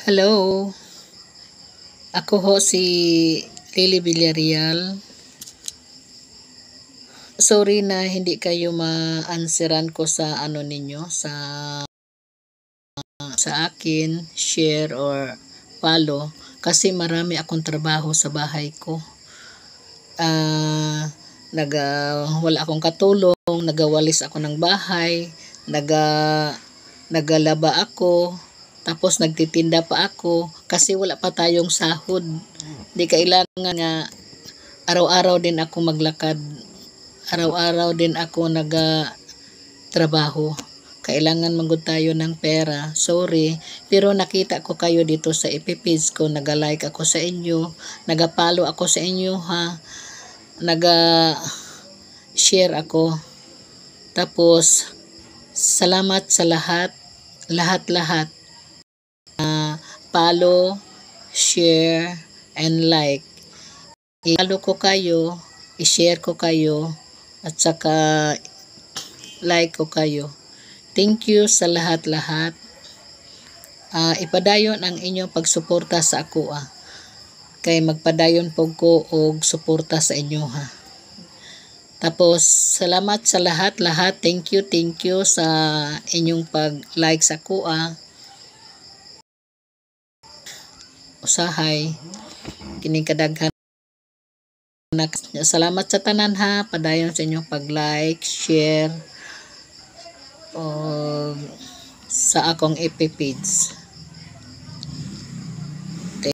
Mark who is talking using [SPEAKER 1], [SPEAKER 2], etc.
[SPEAKER 1] Hello, ako ho si Lily Villarreal. Sorry na hindi kayo ma-answeran ko sa ano ninyo, sa akin, share or follow kasi marami akong trabaho sa bahay ko. Wala akong katulong, nagawalis ako ng bahay, nagalaba ako, tapos nagtitinda pa ako kasi wala pa tayong sahod. Di kailangan nga araw-araw din ako maglakad. Araw-araw din ako trabaho. Kailangan manggod tayo ng pera. Sorry, pero nakita ko kayo dito sa FB ko, naga-like ako sa inyo, naga-follow ako sa inyo ha. Naga-share ako. Tapos salamat sa lahat. Follow, share, and like. I-follow ko kayo, i-share ko kayo, at saka like ko kayo. Thank you sa lahat. Ipadayon ang inyong pagsuporta sa ako Kay magpadayon po ko og suporta sa inyo ha. Tapos salamat sa lahat. Thank you sa inyong pag-like sa ako Usahay kining kadaghan. Salamat sa tanan ha. Padayon sa inyong pag-like, share o sa akong FB page.